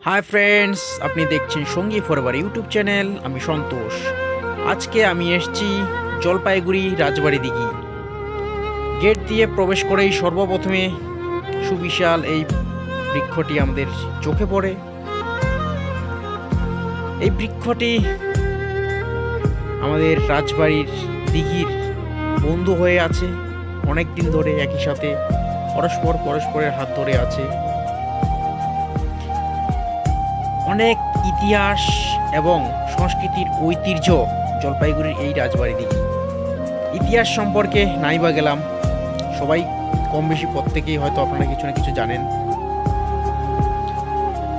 Hi friends, আপনি দেখছেন সঙ্গী ফরবার ইউটিউব চ্যানেল। আমি সন্তোষ। আজকে আমি এসেছি জলপাইগুড়ি রাজবাড়ি দিঘি। গেট দিয়ে প্রবেশ করেই সর্বপ্রথমে সুবিশাল এই বৃক্ষটি আমাদের চোখে পড়ে। এই বৃক্ষটি আমাদের রাজবাড়ির দিঘির বন্ধু হয়ে আছে। অনেক দিন ধরে একই সাথে পরস্পরের হাত ধরে আছে। অনেক ইতিহাস এবং সংস্কৃতির ঐতিহ্য জলপাইগুড়ির এই রাজবাড়ি দিঘি। ইতিহাস সম্পর্কে নাইবা গেলাম, সবাই কম বেশি প্রত্যেকেই হয়তো আপনারা কিছু না কিছু জানেন।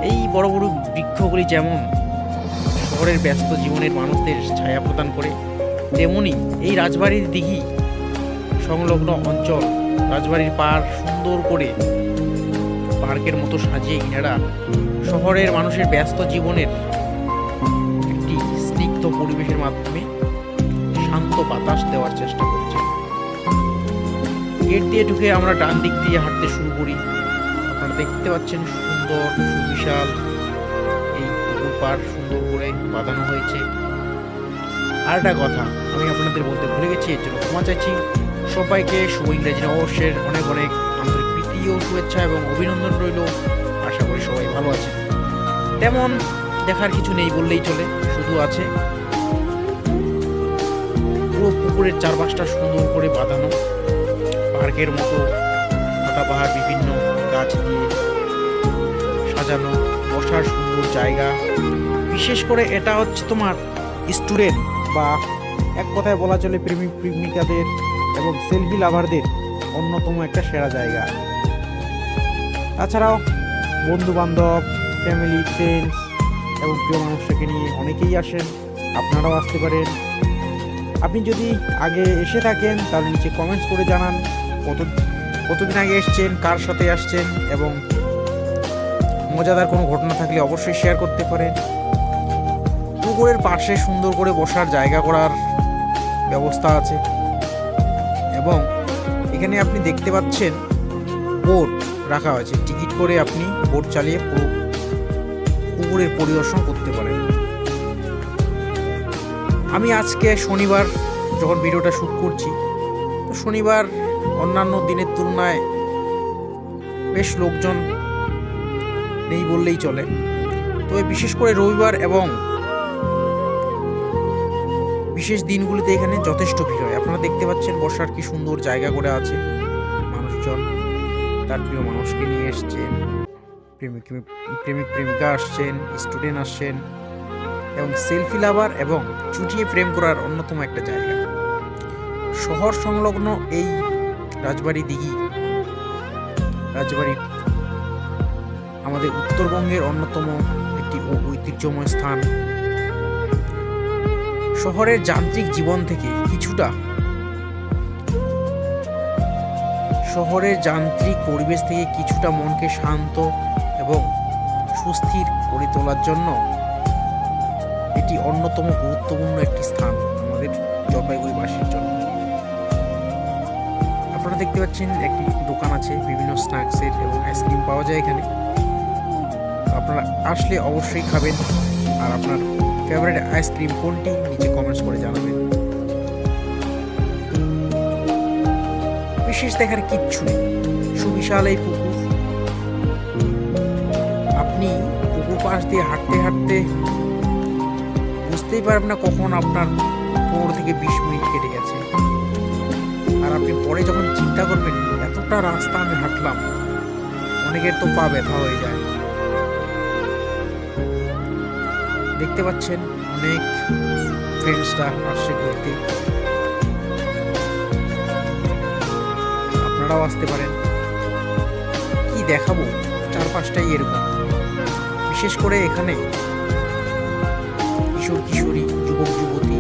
এই বড় বড় বৃক্ষগুলি যেমন শহরের ব্যস্ত জীবনের মানুষদের ছায়া প্রদান করে, তেমনি এই রাজবাড়ির দিঘি সংলগ্ন অঞ্চল, রাজবাড়ির পাড় সুন্দর করে পার্কের মতো সাজিয়ে ইনারা শহরের মানুষের ব্যস্ত জীবনের একটি স্নিগ্ধ পরিবেশের মাধ্যমে শান্ত বাতাস দেওয়ার চেষ্টা করছে। গেট দিয়ে ঢুকে আমরা ডান দিক দিয়ে হাঁটতে শুরু করি। আপনারা দেখতে পাচ্ছেন সুন্দর সুবিশাল এই পুকুর পাড় সুন্দর করে বাঁধানো হয়েছে। আর একটা কথা আমি আপনাদের বলতে ভুলে গেছি, এর জন্য ক্ষমা চাইছি। সবাইকে শুভ ইংরেজি নববর্ষের অনেক অনেক আন্তরিক প্রীতি ও শুভেচ্ছা এবং অভিনন্দন রইল। আশা করি সবাই ভালো আছে। তেমন দেখার কিছু নেই বললেই চলে, শুধু আছে পুরো পুকুরের চারপাশটা সুন্দর করে বাঁধানো, পার্কের মতো পাতাবাহার বিভিন্ন গাছ দিয়ে সাজানো, বসার সুন্দর জায়গা। বিশেষ করে এটা হচ্ছে তোমার স্টুডেন্ট বা এক কথায় বলা চলে প্রেমিক প্রেমিকাদের এবং সেলফি লাভারদের অন্যতম একটা সেরা জায়গা। তাছাড়াও বন্ধু বান্ধব, ফ্যামিলি, ফ্রেন্ডস এবং প্রিয় মানুষটাকে নিয়ে অনেকেই আসেন। আপনারাও আসতে পারেন। আপনি যদি আগে এসে থাকেন তাহলে নিচে কমেন্টস করে জানান কতদিন আগে এসছেন, কার সাথে আসছেন, এবং মজাদার কোনো ঘটনা থাকলে অবশ্যই শেয়ার করতে পারেন। পুকুরের পাশে সুন্দর করে বসার জায়গা করার ব্যবস্থা আছে এবং এখানে আপনি দেখতে পাচ্ছেন বোট রাখা হয়েছে। টিকিট করে আপনি বোট চালিয়ে পুকুরের পরিদর্শন করতে পারেন। আমি আজকে শনিবার যখন ভিডিওটা শ্যুট করছি, তো শনিবার অন্যান্য দিনের তুলনায় বেশ লোকজন নেই বললেই চলে। তবে বিশেষ করে রবিবার এবং বিশেষ দিনগুলিতে এখানে যথেষ্ট ভিড় হয়। আপনারা দেখতে পাচ্ছেন বসার কি সুন্দর জায়গা করে আছে। মানুষজন তার প্রিয় মানুষকে নিয়ে এসছেন, প্রেমিক প্রেমিকা আসছেন, স্টুডেন্ট আসছেন এবং সেলফি লাভার এবং চুটিয়ে প্রেম করার অন্যতম একটা জায়গা। শহর সংলগ্ন এই রাজবাড়ি দিঘি রাজবাড়ি আমাদের উত্তরবঙ্গের অন্যতম একটি ঐতিহ্যময় স্থান। শহরের যান্ত্রিক জীবন থেকে শহরের যান্ত্রিক পরিবেশ থেকে কিছুটা মনকে শান্ত এবং সুস্থির করে তোলার জন্য এটি অন্যতম গুরুত্বপূর্ণ একটি স্থান আমাদের জলপাইগুড়িবাসীর জন্য। আপনারা দেখতে পাচ্ছেন একটি দোকান আছে, বিভিন্ন স্ন্যাক্সের এবং আইসক্রিম পাওয়া যায় এখানে। আপনারা আসলে অবশ্যই খাবেন। আর আপনার ফেভারিট আইসক্রিম কোনটি নিচে কমেন্টস করে জানাবেন। বিশেষ দেখার কিচ্ছু নেই, সুবিশাল এই পুকুর। আপনি পুকুর পাশ দিয়ে হাঁটতে হাঁটতে বুঝতেই পারবেন না কখন আপনার 15 থেকে 20 মিনিট কেটে গেছে। আর আপনি পরে যখন চিন্তা করবেন এতটা রাস্তা আমি হাঁটলাম, অনেকের তো পা ব্যথা হয়ে যায়। দেখতে পাচ্ছেন অনেক ফ্রেন্ডসরা আসছে ঘুরতে। আপনারাও আসতে পারেন। কি দেখাবো, চারপাশটাই এরকম। বিশেষ করে এখানে কিশোর কিশোরী, যুবক যুবতী,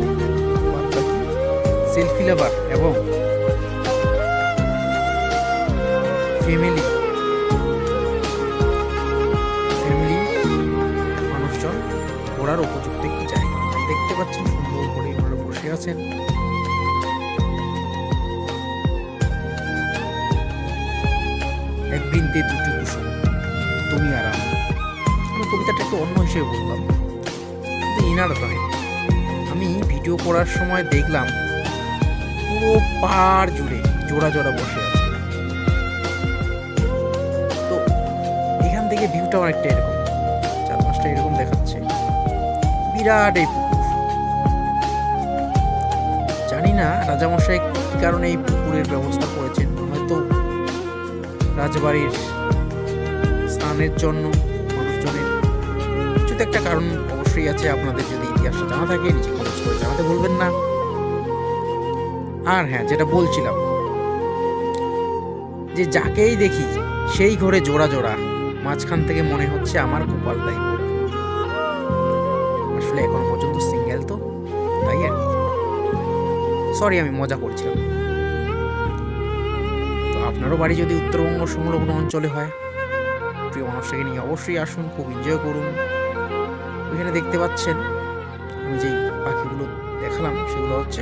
সেলফি লাভার এবং ফ্যামিলি মানুষজন ঘোরার উপযুক্ত একটি জায়গা। দেখতে পাচ্ছেন সুন্দর করে ওনারা বসে আছেন। এক বৃন্তে দুটি কুসুম, তুমি আর আমি। কবিতাটা একটু অন্য হিসেবে বললাম, কিন্তু ইনার নয়। আমি ভিডিও করার সময় দেখলাম পুরো পাড় জুড়ে জোড়া জোড়া বসে আছে। তো এখান থেকে ভিউটা অনেকটা এরকম, চারপাশটা এরকম দেখাচ্ছে, বিরাট এই পুকুর। জানি না রাজামশাই কি কারণে এই পুকুরের ব্যবস্থা করেছেন, হয়তো রাজবাড়ির স্নানের জন্য মানুষজনের কিছু তো একটা কারণ অবশ্যই আছে। আপনাদের যদি ইতিহাসটা জানা থাকে নিচে কমেন্ট করে জানাতে ভুলবেন না। আর হ্যাঁ, যেটা বলছিলাম যে যাকেই দেখি সেই ঘরে জোড়া জোড়া, মাঝখান থেকে মনে হচ্ছে আমার কপালটাই পোড়া। আসলে এখনো পর্যন্ত সিঙ্গেল তো, তাই আর কি। সরি, আমি মজা করছিলাম। তো আপনারও বাড়ি যদি উত্তরবঙ্গ সংলগ্ন অঞ্চলে হয়, প্রিয় মানুষটাকে নিয়ে অবশ্যই আসুন, খুব এনজয় করুন। ওইখানে দেখতে পাচ্ছেন আমি যেই পাখিগুলো দেখালাম সেগুলো হচ্ছে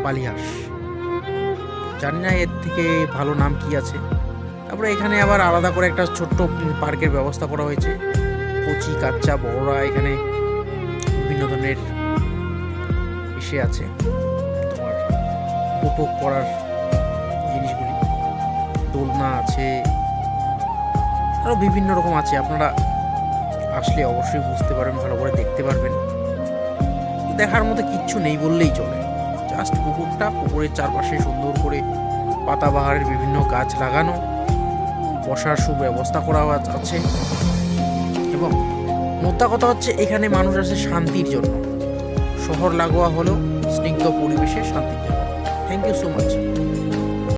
পালিহাঁস। জানি না এর থেকে ভালো নাম কি আছে। তারপরে এখানে আবার আলাদা করে একটা ছোট্ট পার্কের ব্যবস্থা করা হয়েছে। কচি কাচ্চা বড়রা এখানে বিভিন্ন ধরনের এসে আছে তোমার উপভোগ করার জিনিসগুলি। দোলনা আছে, আরও বিভিন্ন রকম আছে। আপনারা আসলে অবশ্যই বুঝতে পারবেন, ভালো করে দেখতে পারবেন। দেখার মতো কিচ্ছু নেই বললেই চলে। জাস্ট পুকুরটা, পুকুরের চারপাশে সুন্দর করে পাতাবাহারের বিভিন্ন গাছ লাগানো, বসার সুব্যবস্থা করা আছে। এবং মোদ্দা কথা হচ্ছে এখানে মানুষ আসে শান্তির জন্য, শহর লাগোয়া হলেও স্নিগ্ধ পরিবেশে শান্তির জন্য। Thank you so much.